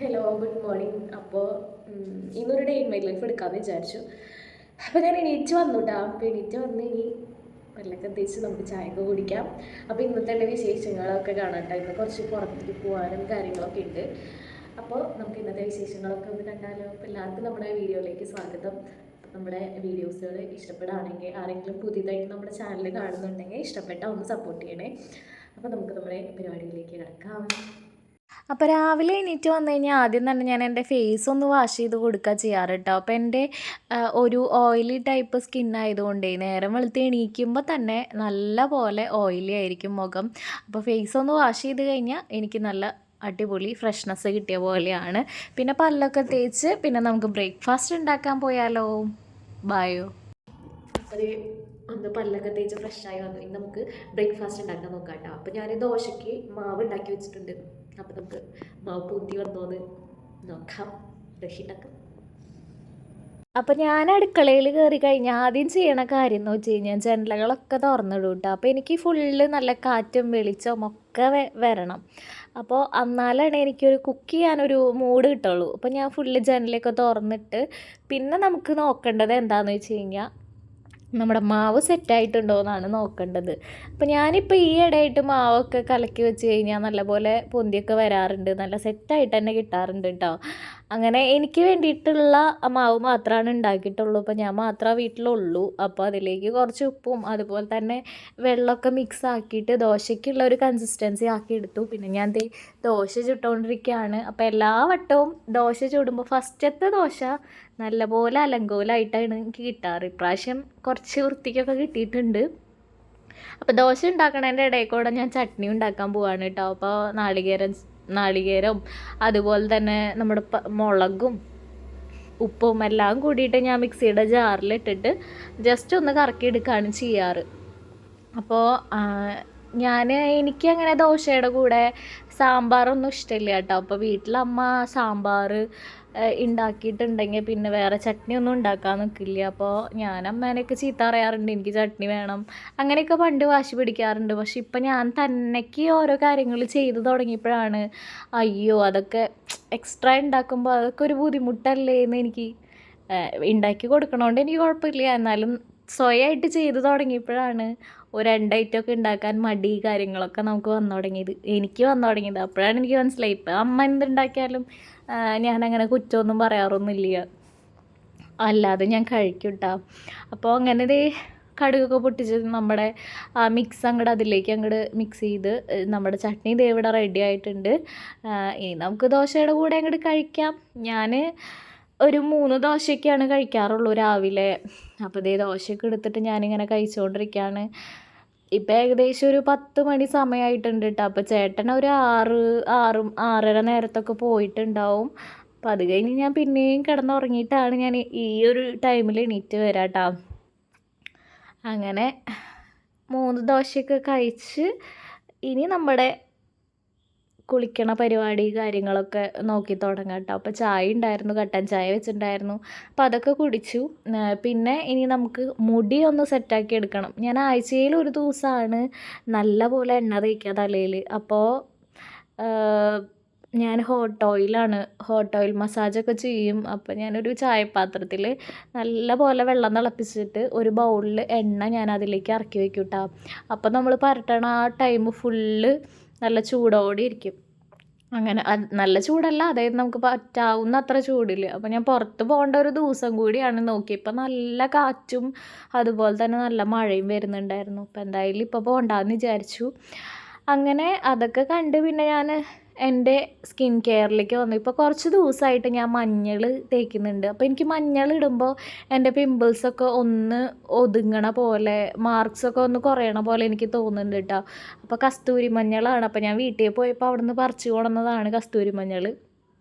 Hello good morning. അപ്പോൾ ഇന്നൊരു day in my life എടുക്കാമെന്ന് വിചാരിച്ചു. അപ്പോൾ ഞാൻ എണീറ്റ് വന്നു കേട്ടോ. അപ്പോൾ എണീറ്റ് വന്ന് ഇനി പല്ലൊക്കെ തേച്ച് നമുക്ക് ചായയൊക്കെ കുടിക്കാം. അപ്പോൾ ഇന്നത്തെ എൻ്റെ വിശേഷങ്ങളൊക്കെ കാണാം കേട്ടോ. ഇന്ന് കുറച്ച് പുറത്തേക്ക് പോകാനും കാര്യങ്ങളൊക്കെ ഉണ്ട്. അപ്പോൾ നമുക്ക് ഇന്നത്തെ വിശേഷങ്ങളൊക്കെ ഒന്ന് കണ്ടാലോ. അപ്പോൾ എല്ലാവർക്കും നമ്മുടെ വീഡിയോയിലേക്ക് സ്വാഗതം. നമ്മുടെ വീഡിയോസുകൾ ഇഷ്ടപ്പെടുകയാണെങ്കിൽ ആരെങ്കിലും പുതിയതായിട്ട് നമ്മുടെ ചാനൽ കാണുന്നുണ്ടെങ്കിൽ ഇഷ്ടപ്പെട്ടാൽ ഒന്ന് സപ്പോർട്ട് ചെയ്യണേ. അപ്പോൾ നമുക്ക് നമ്മുടെ പരിപാടിയിലേക്ക് കിടക്കാം. അപ്പോൾ രാവിലെ എണീറ്റ് വന്നു കഴിഞ്ഞാൽ ആദ്യം തന്നെ ഞാൻ എൻ്റെ ഫേസ് ഒന്ന് വാഷ് ചെയ്ത് കൊടുക്കുക ചെയ്യാറ് കേട്ടോ. അപ്പോൾ എൻ്റെ ഒരു ഓയിലി ടൈപ്പ് സ്കിൻ ആയതുകൊണ്ടേ നേരം വെളുത്ത് എണീക്കുമ്പോൾ തന്നെ നല്ല പോലെ ഓയിലി ആയിരിക്കും മുഖം. അപ്പോൾ ഫേസ് ഒന്ന് വാഷ് ചെയ്ത് കഴിഞ്ഞാൽ എനിക്ക് നല്ല അടിപൊളി ഫ്രഷ്നെസ് കിട്ടിയ പോലെയാണ്. പിന്നെ പല്ലൊക്കെ തേച്ച് പിന്നെ നമുക്ക് ബ്രേക്ക്ഫാസ്റ്റ് ഉണ്ടാക്കാൻ പോയാലോ? ബായോ. അപ്പോൾ ഒന്ന് പല്ലൊക്കെ തേച്ച് ഫ്രഷായി വന്നു. ഇനി നമുക്ക് ബ്രേക്ക്ഫാസ്റ്റ് ഉണ്ടാക്കാൻ നോക്കാം കേട്ടോ. അപ്പോൾ ഞാൻ ദോശയ്ക്ക് മാവ് ഉണ്ടാക്കി വെച്ചിട്ടുണ്ട്. അപ്പോൾ നമുക്ക് മാവ് പൂത്തി വന്നോന്ന് നോക്കാം. ദോശ ഉണ്ടാക്കാം. അപ്പോൾ ഞാൻ അടുക്കളയിൽ കയറി കഴിഞ്ഞാൽ ആദ്യം ചെയ്യണ കാര്യം എന്ന് വെച്ച് കഴിഞ്ഞാൽ ജനലകളൊക്കെ തുറന്നിടും കേട്ടോ. അപ്പോൾ എനിക്ക് ഫുള്ള് നല്ല കാറ്റും വെളിച്ചവും ഒക്കെ വരണം. അപ്പോൾ എന്നാലാണ് എനിക്കൊരു കുക്ക് ചെയ്യാനൊരു മൂഡ് കിട്ടുള്ളൂ. അപ്പോൾ ഞാൻ ഫുള്ള് ജനലൊക്കെ തുറന്നിട്ട് പിന്നെ നമുക്ക് നോക്കേണ്ടത് എന്താണെന്ന് വെച്ച് കഴിഞ്ഞാൽ നമ്മുടെ മാവ് സെറ്റായിട്ടുണ്ടോ എന്നാണ് നോക്കേണ്ടത്. അപ്പോൾ ഞാനിപ്പോൾ ഈ ഇടയായിട്ട് മാവൊക്കെ കലക്കി വെച്ച് കഴിഞ്ഞാൽ നല്ലപോലെ പൊന്തിയൊക്കെ വരാറുണ്ട്, നല്ല സെറ്റായിട്ട് തന്നെ കിട്ടാറുണ്ട് കേട്ടോ. അങ്ങനെ എനിക്ക് വേണ്ടിയിട്ടുള്ള മാവ് മാത്രമാണ് ഉണ്ടാക്കിയിട്ടുള്ളൂ. അപ്പോൾ ഞാൻ മാത്രമേ വീട്ടിലുള്ളൂ. അപ്പോൾ അതിലേക്ക് കുറച്ച് ഉപ്പും അതുപോലെ തന്നെ വെള്ളമൊക്കെ മിക്സ് ആക്കിയിട്ട് ദോശയ്ക്കുള്ള ഒരു കൺസിസ്റ്റൻസി ആക്കി എടുത്തു. പിന്നെ ഞാൻ ദോശ ചുട്ടുകൊണ്ടിരിക്കുകയാണ്. അപ്പോൾ എല്ലാ വട്ടവും ദോശ ചുടുമ്പോൾ ഫസ്റ്റത്തെ ദോശ നല്ലപോലെ അലങ്കോലമായിട്ടാണ് എനിക്ക് കിട്ടാറ്. ഇപ്രാവശ്യം കുറച്ച് വൃത്തിക്കൊക്കെ കിട്ടിയിട്ടുണ്ട്. അപ്പോൾ ദോശ ഉണ്ടാക്കണതിൻ്റെ ഇടയിൽ കൂടെ ഞാൻ ചട്നി ഉണ്ടാക്കാൻ പോവാണ് കേട്ടോ. അപ്പോൾ നാളികേരം അതുപോലെ തന്നെ നമ്മുടെ മുളകും ഉപ്പും എല്ലാം കൂടിയിട്ട് ഞാൻ മിക്സിയുടെ ജാറിലിട്ടിട്ട് ജസ്റ്റ് ഒന്ന് കറക്കിയെടുക്കുകയാണ് ചെയ്യാറ്. അപ്പോൾ എനിക്കങ്ങനെ ദോശയുടെ കൂടെ സാമ്പാറൊന്നും ഇഷ്ടമില്ല കേട്ടോ. അപ്പോൾ വീട്ടിലമ്മ സാമ്പാർ ഉണ്ടാക്കിയിട്ടുണ്ടെങ്കിൽ പിന്നെ വേറെ ചട്നി ഒന്നും ഉണ്ടാക്കാൻ നിൽക്കില്ല. അപ്പോൾ ഞാൻ അമ്മേനെയൊക്കെ ചീത്ത പറയാറുണ്ട്, എനിക്ക് ചട്നി വേണം അങ്ങനെയൊക്കെ പണ്ട് വാശി പിടിക്കാറുണ്ട്. പക്ഷെ ഇപ്പം ഞാൻ തന്നെക്ക് ഓരോ കാര്യങ്ങൾ ചെയ്തു തുടങ്ങിയപ്പോഴാണ് അയ്യോ അതൊക്കെ എക്സ്ട്രാ ഉണ്ടാക്കുമ്പോൾ അതൊക്കെ ഒരു ബുദ്ധിമുട്ടല്ലേ എന്ന് എനിക്ക് ഉണ്ടാക്കി കൊടുക്കണോണ്ട് എനിക്ക് കുഴപ്പമില്ല. എന്നാലും സ്വയമായിട്ട് ചെയ്തു തുടങ്ങിയപ്പോഴാണ് ഒരു 2 ഐറ്റമൊക്കെ ഉണ്ടാക്കാൻ മടി കാര്യങ്ങളൊക്കെ നമുക്ക് വന്നു തുടങ്ങിയത്, എനിക്ക് വന്നു തുടങ്ങിയത്. അപ്പോഴാണ് എനിക്ക് മനസ്സിലായി ഇപ്പം അമ്മ എന്തുണ്ടാക്കിയാലും ഞാനങ്ങനെ കുറ്റമൊന്നും പറയാറൊന്നുമില്ല, അല്ലാതെ ഞാൻ കഴിക്കും കേട്ടോ. അപ്പോൾ അങ്ങനെ കടുകൊക്കെ പൊട്ടിച്ച് നമ്മുടെ മിക്സ് അങ്ങോട്ട് അതിലേക്ക് അങ്ങോട്ട് മിക്സ് ചെയ്ത് നമ്മുടെ ചട്നി ഇവിടെ റെഡി ആയിട്ടുണ്ട്. ഇനി നമുക്ക് ദോശയുടെ കൂടെ അങ്ങോട്ട് കഴിക്കാം. ഞാൻ ഒരു 3 ദോശയൊക്കെയാണ് കഴിക്കാറുള്ളൂ രാവിലെ. അപ്പോൾ ദോശയൊക്കെ എടുത്തിട്ട് ഞാനിങ്ങനെ കഴിച്ചുകൊണ്ടിരിക്കുകയാണ്. ഇപ്പം ഏകദേശം ഒരു 10 മണി സമയമായിട്ടുണ്ട് കേട്ടോ. അപ്പോൾ ചേട്ടൻ ഒരു 6:30 നേരത്തൊക്കെ പോയിട്ടുണ്ടാവും. അപ്പോൾ അത് കഴിഞ്ഞ് ഞാൻ പിന്നെയും കിടന്നുറങ്ങിയിട്ടാണ് ഞാൻ ഈ ഒരു ടൈമിൽ എണീറ്റ് വരാം കേട്ടോ. അങ്ങനെ 3 ദോശയൊക്കെ കഴിച്ച് ഇനി നമ്മുടെ കുളിക്കണ പരിപാടി കാര്യങ്ങളൊക്കെ നോക്കി തുടങ്ങാം കേട്ടോ. അപ്പോൾ ചായ ഉണ്ടായിരുന്നു, കട്ടൻ ചായ വെച്ചിട്ടുണ്ടായിരുന്നു. അപ്പോൾ അതൊക്കെ കുടിച്ചു. പിന്നെ ഇനി നമുക്ക് മുടി ഒന്ന് സെറ്റാക്കി എടുക്കണം. ഞാൻ ആഴ്ചയിൽ ഒരു ദിവസമാണ് നല്ല പോലെ എണ്ണ തേക്കുക തലയിൽ. അപ്പോൾ ഞാൻ ഹോട്ട് ഓയിൽ മസാജൊക്കെ ചെയ്യും. അപ്പോൾ ഞാനൊരു ചായപാത്രത്തിൽ നല്ല പോലെ വെള്ളം തിളപ്പിച്ചിട്ട് ഒരു ബൗളിൽ എണ്ണ ഞാൻ അതിലേക്ക് ഇറക്കി വയ്ക്കും കേട്ടോ. അപ്പോൾ നമ്മൾ പരട്ടണ ആ ടൈം ഫുള്ള് നല്ല ചൂടോടെ ഇരിക്കും. അങ്ങനെ നല്ല ചൂടല്ല, അതായത് നമുക്ക് പറ്റാവുന്ന അത്ര ചൂടില്ല. അപ്പോൾ ഞാൻ പുറത്ത് പോകേണ്ട ഒരു ദിവസം കൂടിയാണ് നോക്കിയപ്പോൾ നല്ല കാറ്റും അതുപോലെ തന്നെ നല്ല മഴയും വരുന്നുണ്ടായിരുന്നു. അപ്പോൾ എന്തായാലും ഇപ്പോൾ പോകണ്ടെന്ന് വിചാരിച്ചു. അങ്ങനെ അതൊക്കെ കണ്ട് പിന്നെ ഞാൻ എൻ്റെ സ്കിൻ കെയറിലേക്ക് വന്നു. ഇപ്പോൾ കുറച്ച് ദിവസമായിട്ട് ഞാൻ മഞ്ഞൾ തേക്കുന്നുണ്ട്. അപ്പോൾ എനിക്ക് മഞ്ഞൾ ഇടുമ്പോൾ എൻ്റെ പിമ്പിൾസൊക്കെ ഒന്ന് ഒതുങ്ങണ പോലെ, മാർക്സൊക്കെ ഒന്ന് കുറയണ പോലെ എനിക്ക് തോന്നുന്നുണ്ട് കേട്ടോ. അപ്പോൾ കസ്തൂരി മഞ്ഞളാണ്. അപ്പോൾ ഞാൻ വീട്ടിൽ പോയപ്പോൾ അവിടെ നിന്ന് പറിച്ച് കൊണ്ടുവന്നതാണ് കസ്തൂരി മഞ്ഞൾ.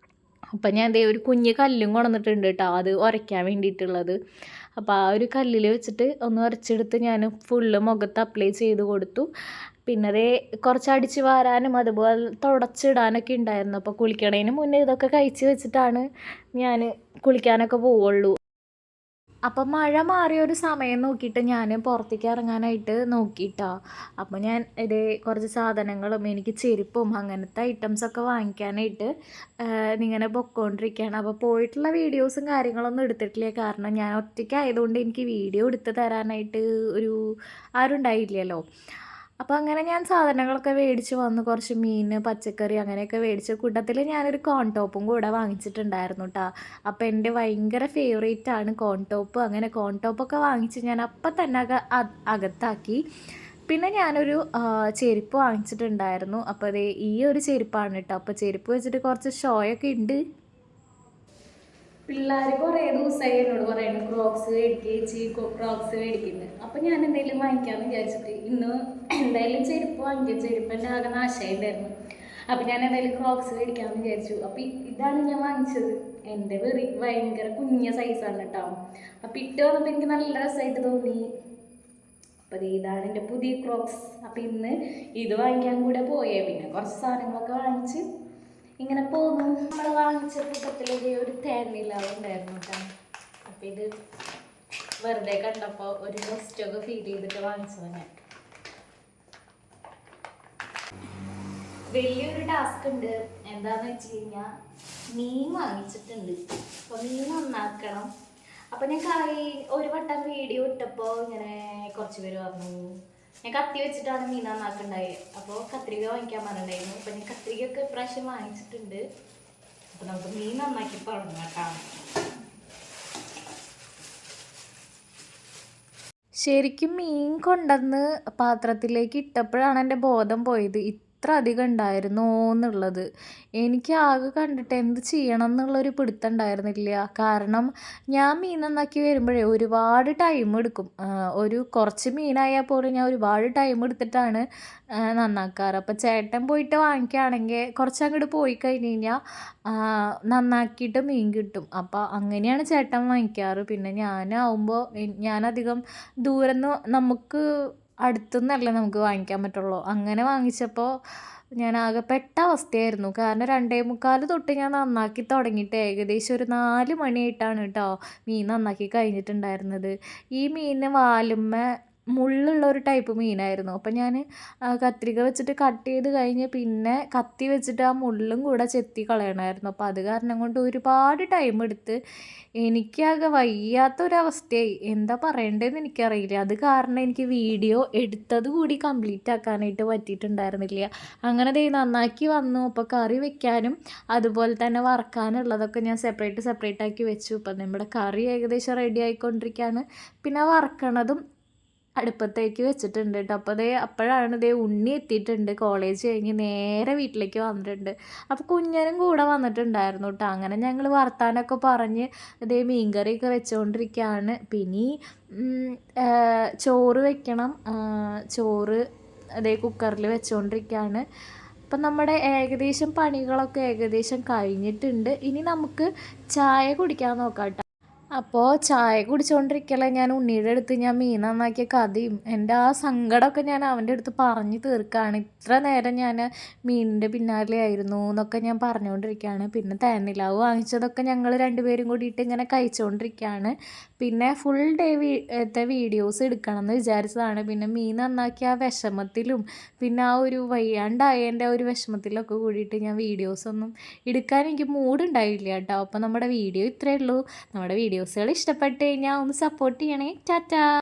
അപ്പം ഞാൻ ഒരു കുഞ്ഞ് കല്ലും കൊണ്ടുവന്നിട്ടുണ്ട് കേട്ടോ, അത് ഉരയ്ക്കാൻ വേണ്ടിയിട്ടുള്ളത്. അപ്പോൾ ആ ഒരു കല്ലിൽ വെച്ചിട്ട് ഒന്ന് ഉരച്ചെടുത്ത് ഞാൻ ഫുള്ള് മുഖത്ത് അപ്ലൈ ചെയ്ത് കൊടുത്തു. പിന്നെ കുറച്ച് അടിച്ച് വാരാനും അതുപോലെ തുടച്ചിടാനൊക്കെ ഉണ്ടായിരുന്നു. അപ്പോൾ കുളിക്കണതിന് മുന്നേ ഇതൊക്കെ കഴിച്ച് വെച്ചിട്ടാണ് ഞാൻ കുളിക്കാനൊക്കെ പോവുള്ളൂ. അപ്പം മഴ മാറിയ ഒരു സമയം നോക്കിയിട്ട് ഞാൻ പുറത്തേക്ക് ഇറങ്ങാനായിട്ട് നോക്കിയിട്ടാ. അപ്പോൾ ഞാൻ കുറച്ച് സാധനങ്ങളും എനിക്ക് ചെരുപ്പും അങ്ങനത്തെ ഐറ്റംസൊക്കെ വാങ്ങിക്കാനായിട്ട് ഇങ്ങനെ പൊയ്ക്കൊണ്ടിരിക്കുകയാണ്. അപ്പോൾ പോയിട്ടുള്ള വീഡിയോസും കാര്യങ്ങളൊന്നും എടുത്തിട്ടില്ല. കാരണം ഞാൻ ഒറ്റയ്ക്കായതുകൊണ്ട് എനിക്ക് വീഡിയോ എടുത്ത് തരാനായിട്ട് ഒരു ആരും ഉണ്ടായില്ലല്ലോ. അപ്പോൾ അങ്ങനെ ഞാൻ സാധനങ്ങളൊക്കെ മേടിച്ച് വന്നു. കുറച്ച് മീൻ, പച്ചക്കറി അങ്ങനെയൊക്കെ മേടിച്ച കൂട്ടത്തിൽ ഞാനൊരു കോൺ ടോപ്പും കൂടെ വാങ്ങിച്ചിട്ടുണ്ടായിരുന്നു കേട്ടോ. അപ്പോൾ എൻ്റെ ഭയങ്കര ഫേവറേറ്റാണ് കോൺ ടോപ്പ്. അങ്ങനെ കോൺ ടോപ്പൊക്കെ വാങ്ങിച്ച് ഞാൻ അപ്പം തന്നെ അകത്താക്കി. പിന്നെ ഞാനൊരു ചെരുപ്പ് വാങ്ങിച്ചിട്ടുണ്ടായിരുന്നു. അപ്പോൾ അതേ ഈ ഒരു ചെരുപ്പാണ് കേട്ടോ. അപ്പോൾ ചെരുപ്പ് വെച്ചിട്ട് കുറച്ച് ഷോയൊക്കെ ഉണ്ട്. പിള്ളേർ കുറേ ദിവസമായി എന്നോട് പറയുന്നു ക്രോക്സ് മേടിക്കേച്ചി, ക്രോക്സ് മേടിക്കുന്നത്. അപ്പോൾ ഞാൻ എന്തെങ്കിലും വാങ്ങിക്കാമെന്ന് വിചാരിച്ചിട്ട് ഇന്ന് എന്തായാലും ചെരുപ്പ് വാങ്ങിക്കുക. ചെരുപ്പ് എൻ്റെ ആകെ നാശമായിട്ടായിരുന്നു. അപ്പോൾ ഞാൻ എന്തായാലും ക്രോക്സ് മേടിക്കാമെന്ന് വിചാരിച്ചു. അപ്പോൾ ഇതാണ് ഞാൻ വാങ്ങിച്ചത്. എൻ്റെ ഭയങ്കര കുഞ്ഞ സൈസാണ് കേട്ടോ. അപ്പോൾ ഇട്ട് വന്നപ്പോൾ എനിക്ക് നല്ല രസമായിട്ട് തോന്നി. അപ്പോൾ ഇതാണ് എൻ്റെ പുതിയ ക്രോക്സ്. അപ്പോൾ ഇന്ന് ഇത് വാങ്ങിക്കാൻ കൂടെ പോയേ. പിന്നെ കുറച്ച് സാധനങ്ങളൊക്കെ വാങ്ങിച്ച് ഇങ്ങനെ പോകുന്നു. നമ്മൾ വാങ്ങിച്ച കൂട്ടത്തിലൊരു ഒരു തേനിലാവുണ്ടായിരുന്നു കേട്ടോ. അപ്പം ഇത് വെറുതെ കണ്ടപ്പോൾ ഒരു നൊസ്റ്റൊക്കെ ഫീൽ ചെയ്തിട്ട് വാങ്ങിച്ചത് ഞാൻ. വലിയൊരു ടാസ്ക് ഉണ്ട്. എന്താണെന്ന് വെച്ച് കഴിഞ്ഞാൽ മീൻ വാങ്ങിച്ചിട്ടുണ്ട്. അപ്പോൾ മീൻ നന്നാക്കണം. അപ്പോൾ ഞാൻ ഒരു വട്ടം വീഡിയോ ഇട്ടപ്പോൾ ഇങ്ങനെ കുറച്ച് പേര് പറഞ്ഞു ഞാൻ കത്തി വെച്ചിട്ടാണ് മീൻ നന്നാക്കുണ്ടായത്. അപ്പോൾ കത്രിക വാങ്ങിക്കാൻ പറഞ്ഞിട്ടുണ്ടായിരുന്നു. അപ്പോൾ ഞാൻ കത്രികയൊക്കെ ഇപ്രാവശ്യം വാങ്ങിച്ചിട്ടുണ്ട്. അപ്പോൾ നമുക്ക് മീൻ നന്നാക്കി തുടങ്ങാം. ശരിക്കും മീൻ കൊണ്ടുവന്ന് പാത്രത്തിലേക്ക് ഇട്ടപ്പോഴാണ് എൻ്റെ ബോധം പോയത് ഇത്ര അധികം ഉണ്ടായിരുന്നോ എന്നുള്ളത്. എനിക്ക് ആകെ കണ്ടിട്ട് എന്ത് ചെയ്യണം എന്നുള്ളൊരു പിടുത്തം ഉണ്ടായിരുന്നില്ല. കാരണം ഞാൻ മീൻ നന്നാക്കി വരുമ്പോഴേ ഒരുപാട് ടൈം എടുക്കും. ഒരു കുറച്ച് മീനായാൽ പോലും ഞാൻ ഒരുപാട് ടൈം എടുത്തിട്ടാണ് നന്നാക്കാറ്. അപ്പോൾ ചേട്ടൻ പോയിട്ട് വാങ്ങിക്കുകയാണെങ്കിൽ കുറച്ചങ്ങോട്ട് പോയി കഴിഞ്ഞ് കഴിഞ്ഞാൽ നന്നാക്കിയിട്ട് മീൻ കിട്ടും. അപ്പോൾ അങ്ങനെയാണ് ചേട്ടൻ വാങ്ങിക്കാറ്. പിന്നെ ഞാനാവുമ്പോൾ ഞാനധികം ദൂരെ നിന്ന് നമുക്ക് അടുത്തുനിന്നല്ലേ നമുക്ക് വാങ്ങിക്കാൻ പറ്റുള്ളൂ. അങ്ങനെ വാങ്ങിച്ചപ്പോൾ ഞാൻ ആകെ പെട്ട അവസ്ഥയായിരുന്നു. കാരണം 2:45 തൊട്ട് ഞാൻ നന്നാക്കി തുടങ്ങിയിട്ട് ഏകദേശം ഒരു 4 മണിയായിട്ടാണ് കേട്ടോ മീൻ നന്നാക്കി കഴിഞ്ഞിട്ടുണ്ടായിരുന്നത്. ഈ മീനിന് വാലുമ്മേ മുള്ളുള്ള ഒരു ടൈപ്പ് മീനായിരുന്നു. അപ്പം ഞാൻ കത്രിക വെച്ചിട്ട് കട്ട് ചെയ്ത് കഴിഞ്ഞ് പിന്നെ കത്തി വെച്ചിട്ട് ആ മുള്ളും കൂടെ ചെത്തി കളയണമായിരുന്നു. അപ്പോൾ അത് കാരണം കൊണ്ട് ഒരുപാട് ടൈം എടുത്ത് എനിക്കാകെ വയ്യാത്തൊരവസ്ഥയായി. എന്താ പറയേണ്ടതെന്ന് എനിക്കറിയില്ല. അത് കാരണം എനിക്ക് വീഡിയോ എടുത്തത് കൂടി കംപ്ലീറ്റ് ആക്കാനായിട്ട് പറ്റിയിട്ടുണ്ടായിരുന്നില്ല. അങ്ങനെ നന്നാക്കി വന്നു. അപ്പോൾ കറി വെക്കാനും അതുപോലെ തന്നെ വറക്കാനുള്ളതൊക്കെ ഞാൻ സെപ്പറേറ്റ് ആക്കി വെച്ചു. ഇപ്പം നമ്മുടെ കറി ഏകദേശം റെഡി ആയിക്കൊണ്ടിരിക്കുകയാണ്. പിന്നെ വറക്കണതും അടുപ്പത്തേക്ക് വെച്ചിട്ടുണ്ട് കേട്ടോ. അപ്പോൾ അപ്പോഴാണ് ഉണ്ണി എത്തിയിട്ടുണ്ട്. കോളേജ് കഴിഞ്ഞ് നേരെ വീട്ടിലേക്ക് വന്നിട്ടുണ്ട്. അപ്പോൾ കുഞ്ഞനും കൂടെ വന്നിട്ടുണ്ടായിരുന്നു കേട്ടോ. അങ്ങനെ ഞങ്ങൾ വർത്താനമൊക്കെ പറഞ്ഞ് മീൻകറിയൊക്കെ വെച്ചുകൊണ്ടിരിക്കുകയാണ്. പിന്നെ ചോറ് വെക്കണം. ചോറ് കുക്കറിൽ വെച്ചുകൊണ്ടിരിക്കുകയാണ്. അപ്പം നമ്മുടെ ഏകദേശം പണികളൊക്കെ ഏകദേശം കഴിഞ്ഞിട്ടുണ്ട്. ഇനി നമുക്ക് ചായ കുടിക്കാൻ നോക്കാം കേട്ടോ. അപ്പോൾ ചായ കുടിച്ചുകൊണ്ടിരിക്കല ഞാൻ ഉണ്ണിയുടെ അടുത്ത് ഞാൻ മീൻ നന്നാക്കിയ കഥയും എൻ്റെ ആ സങ്കടമൊക്കെ ഞാൻ അവൻ്റെ അടുത്ത് പറഞ്ഞു തീർക്കുകയാണ്. ഇത്ര നേരം ഞാൻ മീനിൻ്റെ പിന്നാലെ ആയിരുന്നു എന്നൊക്കെ ഞാൻ പറഞ്ഞുകൊണ്ടിരിക്കുകയാണ്. പിന്നെ തേനിലാവ് വാങ്ങിച്ചതൊക്കെ ഞങ്ങൾ രണ്ടുപേരും കൂടിയിട്ട് ഇങ്ങനെ കഴിച്ചുകൊണ്ടിരിക്കുകയാണ്. പിന്നെ ഫുൾ ഡേ വീഡിയോസ് എടുക്കണം എന്ന് വിചാരിച്ചതാണ്. പിന്നെ മീൻ നന്നാക്കിയ ആ വിഷമത്തിലും പിന്നെ ആ ഒരു വയ്യാണ്ടായതിൻ്റെ ആ ഒരു വിഷമത്തിലൊക്കെ കൂടിയിട്ട് ഞാൻ വീഡിയോസൊന്നും എടുക്കാൻ എനിക്ക് മൂഡുണ്ടായില്ല കേട്ടോ. അപ്പോൾ നമ്മുടെ വീഡിയോ ഇത്രയേ ഉള്ളൂ. നമ്മുടെ വീഡിയോസുകൾ ഇഷ്ടപ്പെട്ട് കഴിഞ്ഞാൽ ഒന്ന് സപ്പോർട്ട് ചെയ്യണേ. ടാറ്റാ.